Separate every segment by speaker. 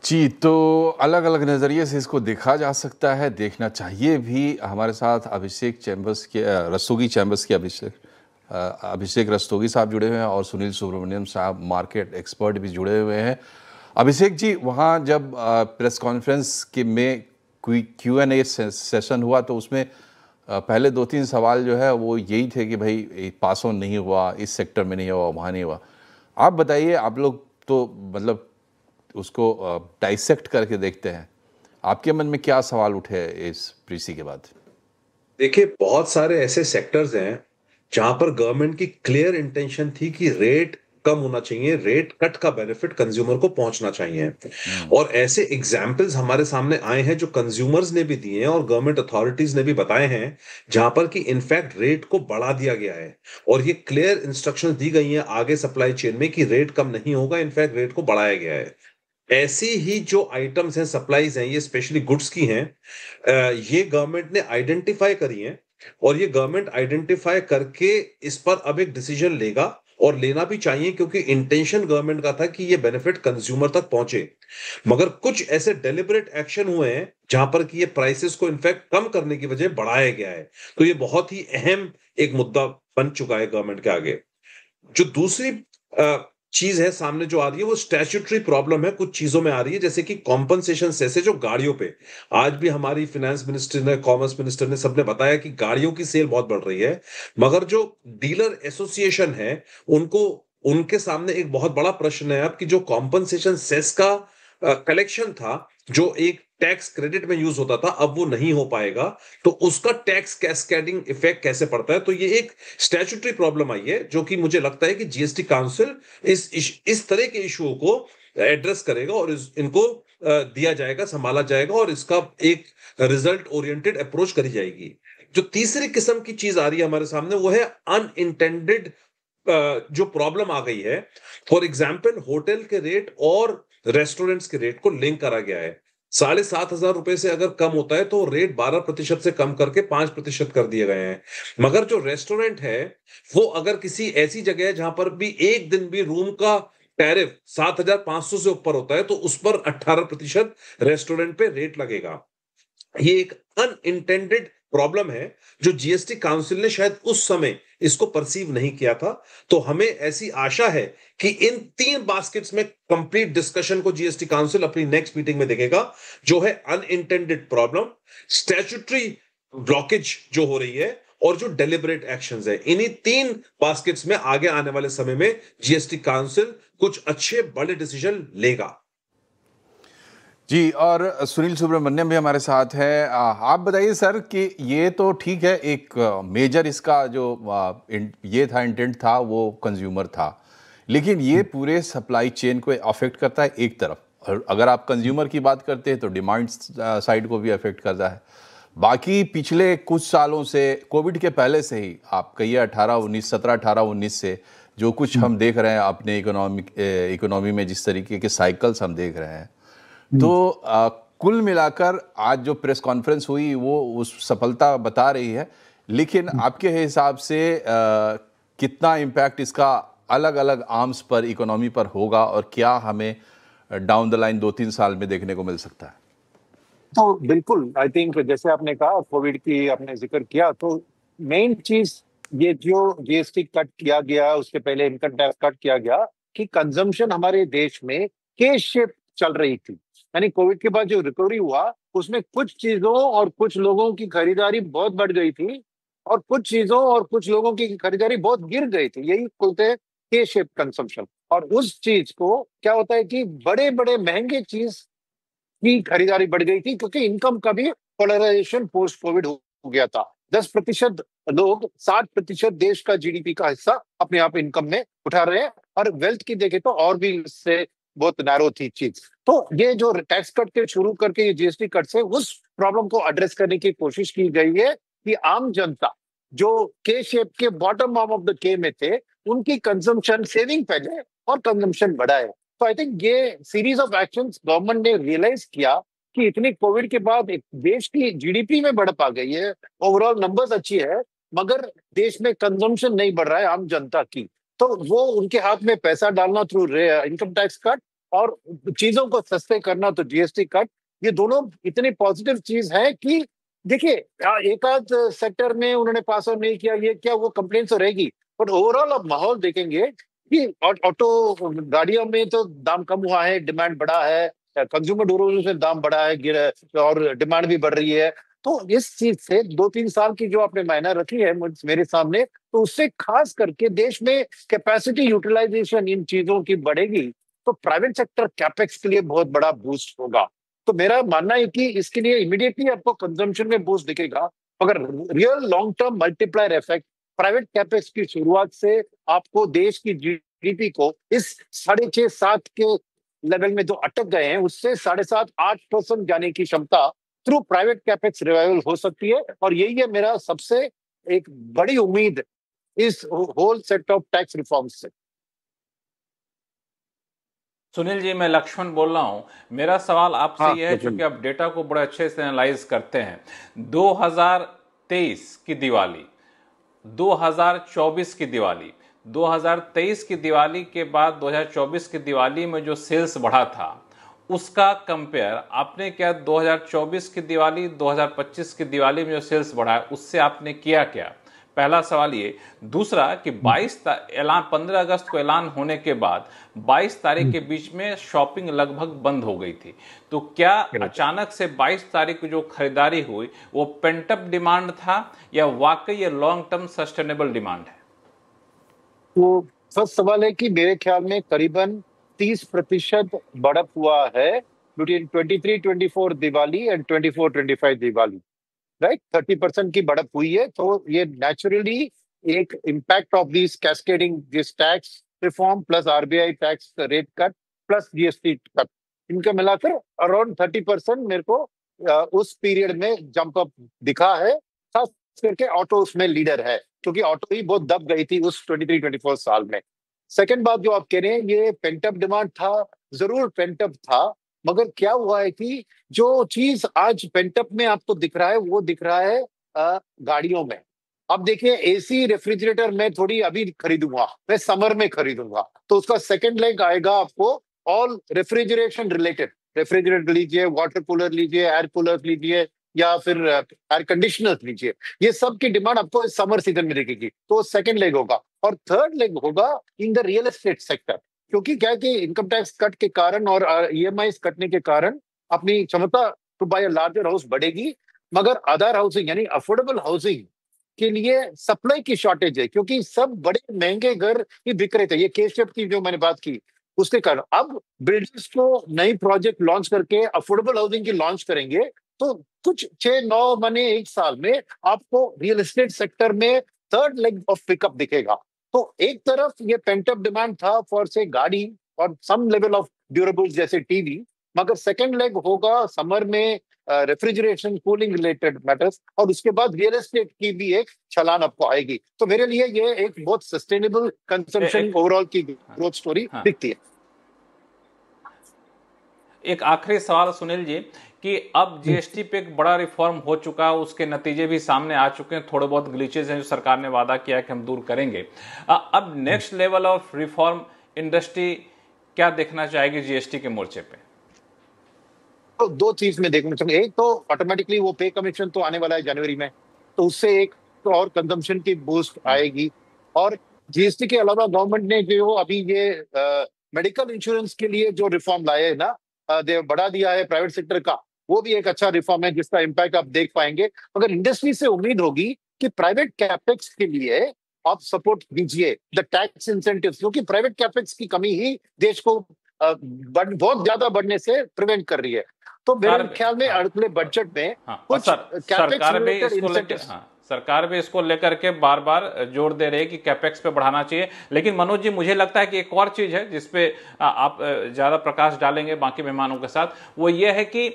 Speaker 1: जी, तो अलग-अलग नज़रिए से इसको देखा जा सकता है, देखना चाहिए भी। हमारे साथ रस्तोगी चैम्बर्स के अभिषेक रस्तोगी साहब जुड़े हुए हैं और सुनील सुब्रमण्यम साहब मार्केट एक्सपर्ट भी जुड़े हुए हैं। अभिषेक जी, वहाँ जब प्रेस कॉन्फ्रेंस के में कोई Q&A सेशन हुआ तो उसमें पहले 2-3 सवाल जो है वो यही थे कि भई पास ऑन नहीं हुआ, इस सेक्टर में नहीं हुआ, वहाँ नहीं हुआ। आप बताइए, आप लोग तो मतलब उसको डाइसेक्ट करके देखते हैं। आपके मन में क्या सवाल उठे इस प्रीसी के बाद?
Speaker 2: देखिए, बहुत सारे ऐसे सेक्टर्स हैं, जहाँ पर गवर्नमेंट की क्लियर इंटेंशन थी कि रेट कम होना चाहिए, रेट कट का बेनिफिट कंज्यूमर को पहुंचना चाहिए।
Speaker 1: हुँ।
Speaker 2: और ऐसे एग्जाम्पल्स हमारे सामने आए हैं जो कंज्यूमर्स ने भी दिए हैं और गवर्नमेंट अथॉरिटीज ने भी बताए हैं, जहां पर कि इनफैक्ट रेट को बढ़ा दिया गया है और ये क्लियर इंस्ट्रक्शंस दी गई हैं आगे सप्लाई चेन में कि रेट कम नहीं होगा, इनफैक्ट रेट को बढ़ाया गया है। ऐसी ही जो आइटम्स हैं, सप्लाईज हैं, ये स्पेशली गुड्स की हैं। ये गवर्नमेंट ने आइडेंटिफाई करी हैं और ये गवर्नमेंट आइडेंटिफाई करके इस पर अब एक डिसीजन लेगा और लेना भी चाहिए, क्योंकि इंटेंशन गवर्नमेंट का था कि ये बेनिफिट कंज्यूमर तक पहुंचे। मगर कुछ ऐसे डेलिबरेट एक्शन हुए हैं जहां पर कि ये प्राइसेस को इनफैक्ट कम करने की वजह बढ़ाया गया है। तो ये बहुत ही अहम एक मुद्दा बन चुका है गवर्नमेंट के आगे। जो दूसरी चीज है सामने जो आ रही है, वो स्टैट्यूटरी प्रॉब्लम है, कुछ चीजों में आ रही है, जैसे कि कॉम्पनसेशन सेस है जो गाड़ियों पे। आज भी हमारी फाइनेंस मिनिस्टर ने, कॉमर्स मिनिस्टर ने, सबने बताया कि गाड़ियों की सेल बहुत बढ़ रही है। मगर जो डीलर एसोसिएशन है, उनको उनके सामने एक बहुत बड़ा प्रश्न है अब कि जो कॉम्पनसेशन सेस का कलेक्शन था, जो एक टैक्स क्रेडिट में यूज होता था, अब वो नहीं हो पाएगा। तो उसका टैक्स कैस्केडिंग इफेक्ट कैसे पड़ता है, तो ये एक स्टैट्यूटरी प्रॉब्लम आई है, जो कि मुझे लगता है कि जीएसटी काउंसिल इस तरह के इशू को एड्रेस करेगा और इनको दिया जाएगा, संभाला जाएगा और इसका एक रिजल्ट ओरिएंटेड अप्रोच करी जाएगी। जो तीसरी किस्म की चीज आ रही है हमारे सामने, वो है अनइंटेंडेड जो प्रॉब्लम आ गई है। फॉर एग्जाम्पल, होटल के रेट और रेस्टोरेंट्स के रेट को लिंक करा गया है। 7,500 रुपए से अगर कम होता है तो रेट 12% से कम करके 5% कर दिए गए हैं। मगर जो रेस्टोरेंट है, वो अगर किसी ऐसी जगह है जहां पर भी एक दिन भी रूम का टैरिफ 7,500 से ऊपर होता है, तो उस पर 18% रेस्टोरेंट पे रेट लगेगा। ये एक अनइंटेंडेड प्रॉब्लम है जो जीएसटी काउंसिल ने शायद उस समय इसको परसीव नहीं किया था। तो हमें ऐसी आशा है कि इन तीन बास्केट्स में कंप्लीट डिस्कशन को जीएसटी काउंसिल अपनी नेक्स्ट मीटिंग में देखेगा, जो है अनइंटेंडेड प्रॉब्लम, स्टैट्यूटरी ब्लॉकेज जो हो रही है, और जो डेलिबरेट एक्शंस है। इन्हीं तीन बास्केट्स में आगे आने वाले समय में जीएसटी काउंसिल कुछ अच्छे बड़े डिसीजन लेगा।
Speaker 1: जी, और सुनील सुब्रमण्यम भी हमारे साथ हैं। आप बताइए सर कि ये तो ठीक है, एक मेजर इसका जो ये था, इंटेंट था, वो कंज्यूमर था। लेकिन ये पूरे सप्लाई चेन को अफेक्ट करता है एक तरफ, और अगर आप कंज्यूमर की बात करते हैं तो डिमांड साइड को भी अफेक्ट करता है। बाकी पिछले कुछ सालों से, कोविड के पहले से ही आप कहिए 18-19 से जो कुछ हम देख रहे हैं अपने इकोनॉमी में, जिस तरीके के साइकिल्स हम देख रहे हैं, तो कुल मिलाकर आज जो प्रेस कॉन्फ्रेंस हुई वो उस सफलता बता रही है। लेकिन आपके हिसाब से कितना इम्पैक्ट इसका अलग अलग आर्म्स पर, इकोनॉमी पर होगा, और क्या हमें डाउन द लाइन 2-3 साल में देखने को मिल सकता है?
Speaker 3: तो बिल्कुल, आई थिंक जैसे आपने कहा, कोविड की आपने जिक्र किया, तो मेन चीज ये जो जीएसटी कट किया गया, उसके पहले इनकम टैक्स कट किया गया, कि कंजम्पशन हमारे देश में के शेप चल रही थी। यानी कोविड के बाद जो रिकवरी हुआ, उसमें कुछ चीजों और कुछ लोगों की खरीदारी बहुत बढ़ गई थी, और कुछ चीजों और कुछ लोगों की खरीदारी बहुत गिर गई थी। यही बोलते हैं के शेप कंजम्पशन। और उस चीज को क्या होता है कि बड़े बड़े महंगे चीज की खरीदारी बढ़ गई थी, क्योंकि इनकम का भी पोलराइजेशन पोस्ट कोविड हो गया था। 10% लोग 60% देश का जीडीपी का हिस्सा अपने आप इनकम में उठा रहे हैं, और वेल्थ की देखे तो और भी इससे बहुत नैरो थी चीज। तो ये जो टैक्स कट के शुरू करके ये जीएसटी कट से उस प्रॉब्लम को एड्रेस करने की कोशिश की गई है कि आम जनता जो के शेप के बॉटम ऑफ द के में थे, उनकी कंजम्पशन, सेविंग पहले और कंजम्पशन बढ़ाए। तो आई थिंक ये सीरीज ऑफ एक्शंस गवर्नमेंट ने रियलाइज किया कि इतनी कोविड के बाद एक देश की जीडीपी में बढ़त आ गई है, ओवरऑल नंबर्स अच्छी है, मगर देश में कंजम्पशन नहीं बढ़ रहा है आम जनता की। तो वो उनके हाथ में पैसा डालना थ्रू इनकम टैक्स कट और चीजों को सस्ते करना तो जीएसटी कट, ये दोनों इतनी पॉजिटिव चीज है कि देखिए एक आध सेक्टर में उन्होंने पास ऑन नहीं किया, ये क्या वो कंप्लेन तो रहेगी, बट ओवरऑल आप माहौल देखेंगे कि ऑटो गाड़ियों में तो दाम कम हुआ है, डिमांड बढ़ा है, कंज्यूमर ड्यूरेबल्स में दाम बढ़ा है, और डिमांड भी बढ़ रही है। तो इस चीज से 2-3 साल की जो आपने मायना रखी है मेरे सामने, तो उससे खास करके देश में कैपेसिटी यूटिलाइजेशन इन चीजों की बढ़ेगी, तो प्राइवेट सेक्टर कैपेक्स के लिए बहुत बड़ा बूस्ट होगा। तो मेरा मानना है कि इसके लिए इमीडिएटली आपको कंजम्पशन में बूस्ट दिखेगा, मगर real long term multiplier effect private capex की शुरुआत से आपको देश की जीडीपी को इस 6.5-7 के लेवल में जो अटक गए हैं उससे 7.5-8% जाने की क्षमता थ्रू प्राइवेट कैपेक्स रिवाइवल हो सकती है। और यही है मेरा सबसे एक बड़ी उम्मीद इस whole set of tax reforms से।
Speaker 4: सुनील जी, मैं लक्ष्मण बोल रहा हूं। मेरा सवाल आपसे
Speaker 3: हाँ
Speaker 4: यह है, चूंकि आप डेटा को बड़े अच्छे से एनालाइज करते हैं, 2023 की दिवाली, 2024 की दिवाली, 2023 की दिवाली के बाद 2024 की दिवाली में जो सेल्स बढ़ा था उसका कंपेयर आपने क्या 2024 की दिवाली 2025 की दिवाली में जो सेल्स बढ़ा है उससे आपने किया क्या? पहला सवाल ये। दूसरा कि 15 अगस्त को ऐलान होने के बाद 22 तारीख के बीच में शॉपिंग लगभग बंद हो गई थी, तो क्या अचानक से 22 तारीख को जो खरीदारी हुई वो पेंटअप डिमांड था या वाकई ये लॉन्ग टर्म सस्टेनेबल डिमांड है?
Speaker 3: तो फर्स्ट सवाल है कि मेरे ख्याल में करीबन 30% बढ़त हुआ है between 23-24 Diwali and 24-25 Diwali, right. 30% की बढ़त हुई है, तो ये नेचुरली एक impact of this cascading this tax reform plus RBI tax rate cut plus GST cut, इनका मिलाकर अराउंड 30% मेरे को उस पीरियड में जंप अप दिखा है। खास करके ऑटो उसमें लीडर है, क्योंकि ऑटो ही बहुत दब गई थी उस 23-24 साल में। सेकंड बात जो आप कह रहे हैं, ये पेंटअप डिमांड था, जरूर पेंटअप था, मगर क्या हुआ है कि जो चीज आज पेंटअप में आपको दिख रहा है वो दिख रहा है गाड़ियों में। अब देखिए एसी रेफ्रिजरेटर मैं थोड़ी अभी खरीदूंगा, मैं समर में खरीदूंगा, तो उसका सेकंड लेग आएगा आपको ऑल रेफ्रिजरेशन रिलेटेड, रेफ्रिजरेटर लीजिए, वाटर कूलर लीजिए, एयर कूलर लीजिए, या फिर एयर कंडीशनर लीजिए, ये सब की डिमांड आपको इस समर सीजन में दिखेगी, तो सेकंड लेग होगा। और थर्ड लेग होगा in the real estate sector, क्योंकि क्या कि इनकम टैक्स कट के कारण और ईएमआई कटने के कारण अपनी क्षमता to buy a larger house बढ़ेगी, मगर अदर हाउसिंग यानी अफोर्डेबल हाउसिंग के लिए सप्लाई की शॉर्टेज है, क्योंकि सब बड़े महंगे घर ही बिक रहे थे। ये के शेप की जो मैंने बात की उसके कारण अब बिल्डर्स को नई प्रोजेक्ट लॉन्च करके अफोर्डेबल हाउसिंग की लॉन्च करेंगे, तो कुछ 6-9 महीने 1 साल में आपको रियल एस्टेट सेक्टर में थर्ड लेग ऑफ पिकअप दिखेगा। तो एक तरफ ये पेंटअप डिमांड था फॉर से गाड़ी और सम लेवल ऑफ ड्यूरेबल्स जैसे टीवी, मगर सेकंड लेग होगा समर में रेफ्रिजरेशन कूलिंग रिलेटेड मैटर्स, और उसके बाद रियल एस्टेट की भी एक छलान आपको आएगी। तो मेरे लिए ये एक बहुत सस्टेनेबल कंजम्पशन ओवरऑल की ग्रोथ स्टोरी दिखती है।
Speaker 4: एक आखिरी सवाल सुनील जी, कि अब जीएसटी पे एक बड़ा रिफॉर्म हो चुका है, उसके नतीजे भी सामने आ चुके हैं, थोड़े बहुत ग्लिचेज हैं जो सरकार ने वादा किया है कि हम दूर करेंगे। अब next level of reform industry क्या देखना चाहेगी जीएसटी के मोर्चे पे?
Speaker 3: तो दो चीज में देखना चाहूंगा, एक तो ऑटोमेटिकली वो पे कमीशन तो आने वाला है जनवरी में, तो उससे एक तो और कंजम्पशन की बूस्ट आएगी। और जीएसटी के अलावा गवर्नमेंट ने जो अभी ये मेडिकल इंश्योरेंस के लिए जो रिफॉर्म लाए है ना, बढ़ा दिया है प्राइवेट सेक्टर का, वो भी एक अच्छा रिफॉर्म है जिसका इम्पैक्ट आप देख पाएंगे। मगर इंडस्ट्री से उम्मीद होगी कि प्राइवेट कैपेक्स के लिए आप सपोर्ट दीजिए, द टैक्स इंसेंटिव्स, क्योंकि प्राइवेट कैपेक्स की कमी ही देश को बहुत ज्यादा बढ़ने से प्रिवेंट कर रही है। तो मेरे ख्याल में अगले बजट में कुछ
Speaker 4: सरकार भी इसको लेकर के बार बार जोर दे रही है कि कैपेक्स पे बढ़ाना चाहिए। लेकिन मनोज जी, मुझे लगता है कि एक और चीज है जिसपे आप ज्यादा प्रकाश डालेंगे बाकी मेहमानों के साथ, वो ये है कि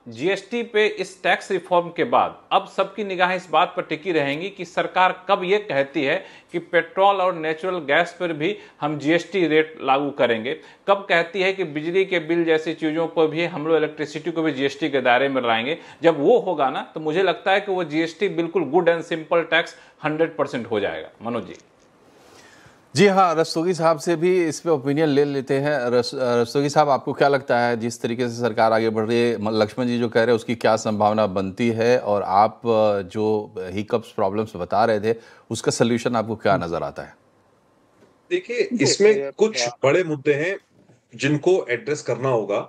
Speaker 4: जीएसटी पे इस टैक्स रिफॉर्म के बाद अब सबकी निगाहें इस बात पर टिकी रहेंगी कि सरकार कब ये कहती है कि पेट्रोल और नेचुरल गैस पर भी हम जीएसटी रेट लागू करेंगे, कब कहती है कि बिजली के बिल जैसी चीज़ों को भी हम लोग इलेक्ट्रिसिटी को भी जीएसटी के दायरे में लाएंगे। जब वो होगा ना, तो मुझे लगता है कि वो जीएसटी बिल्कुल गुड एंड सिंपल टैक्स 100% हो जाएगा। मनोज जी।
Speaker 1: जी हाँ, रस्तोगी साहब से भी इस पे ओपिनियन ले लेते हैं। रस्तोगी साहब, आपको क्या लगता है जिस तरीके से सरकार आगे बढ़ रही है, लक्ष्मण जी जो कह रहे हैं उसकी क्या संभावना बनती है, और आप जो हिकअप्स प्रॉब्लम्स बता रहे थे उसका सलूशन आपको क्या नजर आता है?
Speaker 2: देखिए, इसमें कुछ बड़े मुद्दे हैं जिनको एड्रेस करना होगा।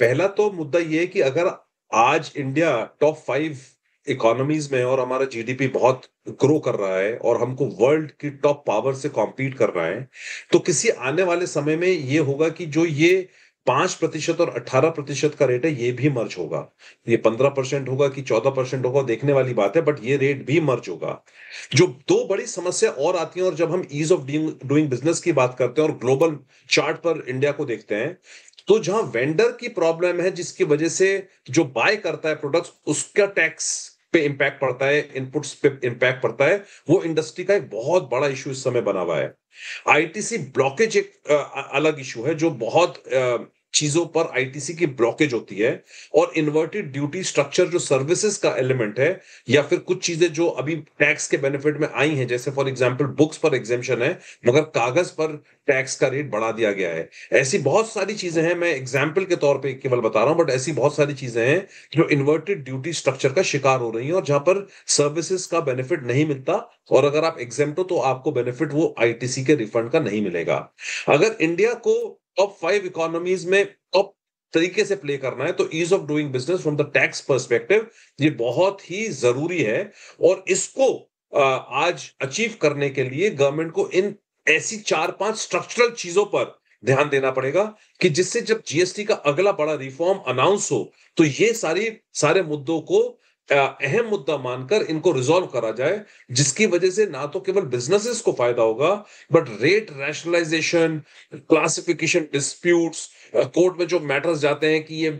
Speaker 2: पहला तो मुद्दा ये है कि अगर आज इंडिया टॉप 5 इकोनॉमीज में और हमारा जीडीपी बहुत ग्रो कर रहा है और हमको वर्ल्ड की टॉप पावर से कॉम्पीट कर रहा है, तो किसी आने वाले समय में ये होगा कि जो ये 5% और 18% का रेट है, ये भी मर्ज होगा। ये 15% होगा कि 14% होगा, देखने वाली बात है, बट ये रेट भी मर्ज होगा। जो दो बड़ी समस्या और आती हैं, और जब हम ईज ऑफ डूइंग बिजनेस की बात करते हैं और ग्लोबल चार्ट पर इंडिया को देखते हैं, तो जहां वेंडर की प्रॉब्लम है, जिसकी वजह से जो बाय करता है प्रोडक्ट्स, उसका टैक्स पे इंपैक्ट पड़ता है, इनपुट्स पे इंपैक्ट पड़ता है, वो इंडस्ट्री का एक बहुत बड़ा इशू इस समय बना हुआ है। आईटीसी ब्लॉकेज एक अलग इशू है, जो बहुत चीजों पर आईटीसी की ब्लॉकेज होती है। और इन्वर्टेड ड्यूटी स्ट्रक्चर जो सर्विसेज का एलिमेंट है, या फिर कुछ चीजें जो अभी टैक्स के बेनिफिट में आई हैं, जैसे फॉर एग्जांपल बुक्स पर एग्जेम्पशन है मगर कागज पर टैक्स का रेट बढ़ा दिया गया है। ऐसी बहुत सारी चीजें हैं, मैं एग्जाम्पल के तौर पे केवल बता रहा हूं, बट ऐसी बहुत सारी चीजें हैं जो इन्वर्टेड ड्यूटी स्ट्रक्चर का शिकार हो रही हैं, और जहां पर सर्विसेज का बेनिफिट नहीं मिलता, और अगर आप एग्जेम्प्ट हो तो आपको बेनिफिट वो आईटीसी के रिफंड का नहीं मिलेगा। अगर इंडिया को टॉप 5 इकोनॉमीज में टॉप तरीके से प्ले करना है, तो ease of doing business from the tax perspective ये बहुत ही जरूरी है। और इसको आज अचीव करने के लिए गवर्नमेंट को इन ऐसी 4-5 स्ट्रक्चरल चीजों पर ध्यान देना पड़ेगा, कि जिससे जब जीएसटी का अगला बड़ा रिफॉर्म अनाउंस हो, तो ये सारे मुद्दों को अहम मुद्दा मानकर इनको रिजॉल्व करा जाए, जिसकी वजह से ना तो केवल बिजनेसेस को फायदा होगा, but rate rationalisation, classification disputes, court में जो मैटर्स जाते हैं कि ये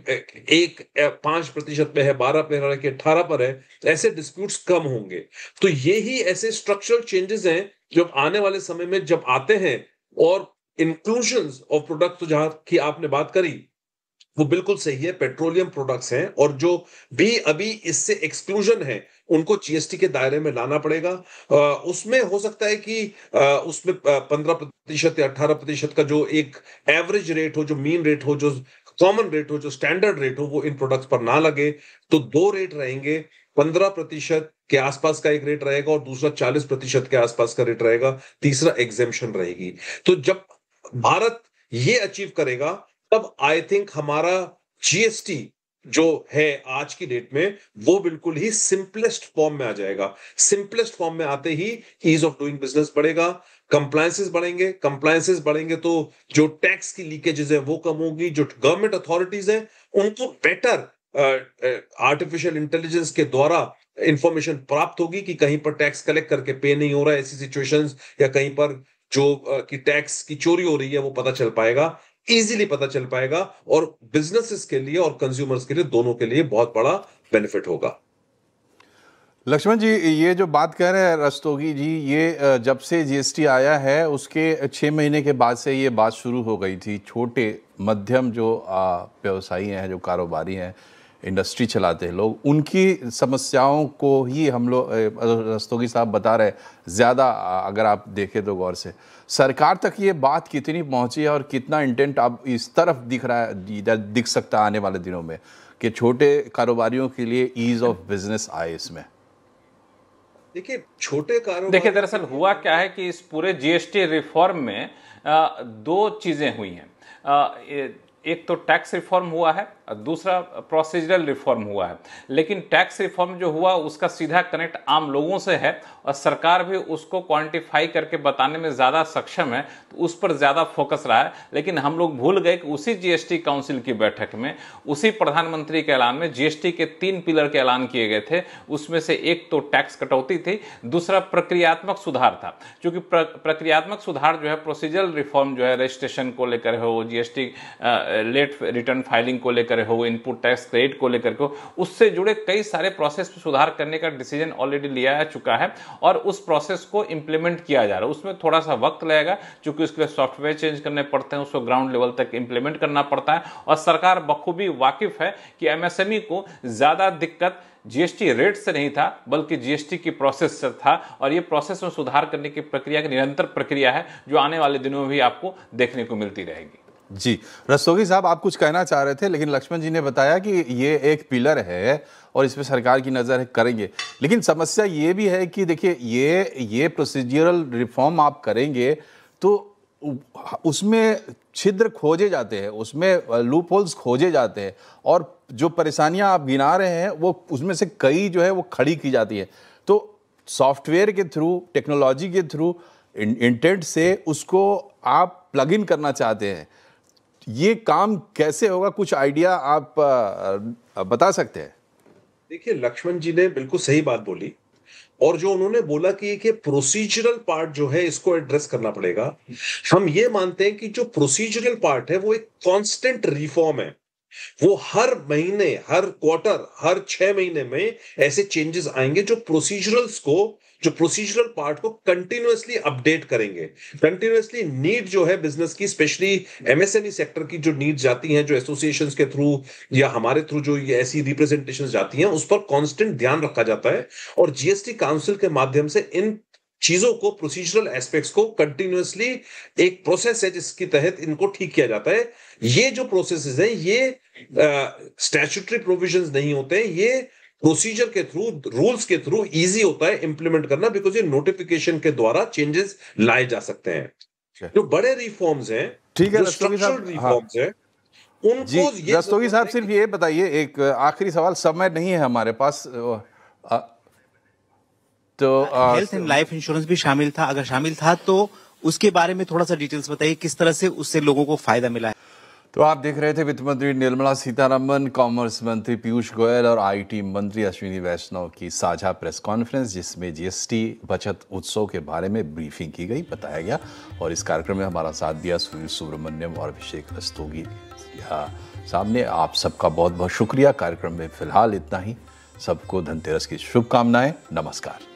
Speaker 2: 5% पे है, 12 पे है कि 18 पर है, ऐसे डिस्प्यूट्स कम होंगे। तो ये ही ऐसे स्ट्रक्चरल चेंजेस हैं जो आने वाले समय में जब आते हैं। और इंक्लूजन ऑफ प्रोडक्ट, जहां की आपने बात करी, वो बिल्कुल सही है, पेट्रोलियम प्रोडक्ट्स हैं, और जो भी अभी इससे एक्सक्लूजन है उनको जीएसटी के दायरे में लाना पड़ेगा। उसमें हो सकता है कि उसमें 15% या 18% का जो एक एवरेज रेट हो, जो मीन रेट हो, जो कॉमन रेट हो, जो स्टैंडर्ड रेट हो, वो इन प्रोडक्ट्स पर ना लगे। तो दो रेट रहेंगे, 15% के आसपास का एक रेट रहेगा और दूसरा 40% के आसपास का रेट रहेगा, तीसरा एग्जेम्पशन रहेगी। तो जब भारत ये अचीव करेगा, तब आई थिंक हमारा जीएसटी जो है आज की डेट में, वो बिल्कुल ही सिंपलेस्ट फॉर्म में आ जाएगा। सिंपलेस्ट फॉर्म में आते ही ईज ऑफ डूइंग बिजनेस बढ़ेगा, कंप्लायंसेस बढ़ेंगे तो जो टैक्स की लीकेजेस है वो कम होगी, जो गवर्नमेंट अथॉरिटीज है उनको बेटर आर्टिफिशियल इंटेलिजेंस के द्वारा इंफॉर्मेशन प्राप्त होगी कि कहीं पर टैक्स कलेक्ट करके पे नहीं हो रहा है, ऐसी सिचुएशंस, या कहीं पर जो कि टैक्स की चोरी हो रही है, वो पता चल पाएगा, इजीली पता चल पाएगा, और बिजनेसेस के लिए और कंज्यूमर्स के लिए, दोनों के लिए बहुत बड़ा बेनिफिट होगा।
Speaker 1: लक्ष्मण जी, ये जो बात कह रहे हैं रस्तोगी जी, ये जब से जीएसटी आया है उसके 6 महीने के बाद से ये बात शुरू हो गई थी। छोटे मध्यम जो व्यवसायी हैं, जो कारोबारी हैं, इंडस्ट्री चलाते हैं लोग, उनकी समस्याओं को ही हम लोग, रस्तोगी साहब बता रहे, ज़्यादा अगर आप देखें तो गौर से सरकार तक ये बात कितनी पहुंची है और कितना इंटेंट अब इस तरफ दिख रहा है, दिख सकता है आने वाले दिनों में, कि छोटे कारोबारियों के लिए ईज ऑफ बिजनेस आए इसमें?
Speaker 2: देखिए, छोटे कारोबार,
Speaker 4: देखिए, दरअसल हुआ क्या है कि इस पूरे जीएसटी रिफॉर्म में दो चीजें हुई हैं। एक तो टैक्स रिफॉर्म हुआ है, दूसरा प्रोसीजरल रिफॉर्म हुआ है। लेकिन टैक्स रिफॉर्म जो हुआ उसका सीधा कनेक्ट आम लोगों से है, और सरकार भी उसको क्वांटिफाई करके बताने में ज़्यादा सक्षम है, तो उस पर ज़्यादा फोकस रहा है। लेकिन हम लोग भूल गए कि उसी जीएसटी काउंसिल की बैठक में, उसी प्रधानमंत्री के ऐलान में जीएसटी के 3 पिलर के ऐलान किए गए थे। उसमें से एक तो टैक्स कटौती थी, दूसरा प्रक्रियात्मक सुधार था। क्योंकि प्रक्रियात्मक सुधार जो है, प्रोसीजरल रिफॉर्म जो है, रजिस्ट्रेशन को लेकर हो, जीएसटी लेट रिटर्न फाइलिंग को लेकर हो, इनपुट टैक्स क्रेडिट को लेकर हो, उससे जुड़े कई सारे प्रोसेस में सुधार करने का डिसीजन ऑलरेडी लिया जा चुका है और उस प्रोसेस को इंप्लीमेंट किया जा रहा है। उसमें थोड़ा सा वक्त लगेगा क्योंकि उसके लिए सॉफ्टवेयर चेंज करने पड़ते हैं, उसको ग्राउंड लेवल तक इंप्लीमेंट करना पड़ता है और सरकार बखूबी वाकिफ है कि एमएसएमई को ज्यादा दिक्कत जीएसटी रेट से नहीं था बल्कि जीएसटी की प्रोसेस से था और ये प्रोसेस में सुधार करने की प्रक्रिया की निरंतर प्रक्रिया है जो आने वाले दिनों में भी आपको देखने को मिलती रहेगी।
Speaker 1: जी, रस्तोगी साहब आप कुछ कहना चाह रहे थे, लेकिन लक्ष्मण जी ने बताया कि ये एक पिलर है और इस पे सरकार की नज़र करेंगे, लेकिन समस्या ये भी है कि देखिए ये प्रोसीजरल रिफॉर्म आप करेंगे तो उसमें छिद्र खोजे जाते हैं, उसमें लूप होल्स खोजे जाते हैं और जो परेशानियां आप गिना रहे हैं वो उसमें से कई जो है वो खड़ी की जाती है। तो सॉफ्टवेयर के थ्रू, टेक्नोलॉजी के थ्रू, इंटेंट से उसको आप प्लग इन करना चाहते हैं, ये काम कैसे होगा? कुछ आइडिया आप बता सकते हैं?
Speaker 2: देखिए, लक्ष्मण जी ने बिल्कुल सही बात बोली और जो उन्होंने बोला कि ये प्रोसीजरल पार्ट जो है इसको एड्रेस करना पड़ेगा। हम ये मानते हैं कि जो प्रोसीजरल पार्ट है वो एक कांस्टेंट रिफॉर्म है, वो हर महीने, हर क्वार्टर, हर 6 महीने में ऐसे चेंजेस आएंगे जो प्रोसीजरल पार्ट को कंटिन्यूअसली अपडेट करेंगे। कंटिन्यूअसली नीड जो है बिजनेस की, स्पेशली एमएसएमई सेक्टर की जो नीड जाती हैं, जो एसोसिएशंस के थ्रू या हमारे थ्रू जो ये ऐसी रिप्रेजेंटेशन जाती हैं, उस पर कांस्टेंट ध्यान रखा जाता है और जीएसटी काउंसिल के माध्यम से इन चीजों को, प्रोसीजरल एस्पेक्ट्स को कंटिन्यूअसली एक प्रोसेस है जिसके तहत इनको ठीक किया जाता है। ये जो प्रोसेसेस हैं ये स्टैट्यूटरी प्रोविजंस नहीं होते, ये प्रोसीजर के थ्रू, रूल्स के थ्रू इजी होता है इंप्लीमेंट करना, बिकॉज ये नोटिफिकेशन के द्वारा चेंजेस लाए जा सकते हैं। जो बड़े रिफॉर्म्स हैं,
Speaker 1: ठीक है,
Speaker 2: जो स्ट्रक्चरल रिफॉर्म्स हैं, उनको
Speaker 1: जी, रस्तोगी साहब सिर्फ ये बताइए, एक आखिरी सवाल, समय नहीं है हमारे पास, तो
Speaker 5: हेल्थ एंड लाइफ इंश्योरेंस भी शामिल था, अगर शामिल था तो उसके बारे में थोड़ा सा डिटेल्स बताइए, किस तरह से उससे लोगों को फायदा मिला है।
Speaker 1: तो आप देख रहे थे वित्त मंत्री निर्मला सीतारमण, कॉमर्स मंत्री पीयूष गोयल और आईटी मंत्री अश्विनी वैष्णव की साझा प्रेस कॉन्फ्रेंस, जिसमें जीएसटी बचत उत्सव के बारे में ब्रीफिंग की गई, बताया गया। और इस कार्यक्रम में हमारा साथ दिया सुनील सुब्रमण्यम और अभिषेक रस्तोगी सामने। आप सबका बहुत बहुत शुक्रिया। कार्यक्रम में फिलहाल इतना ही। सबको धनतेरस की शुभकामनाएं। नमस्कार।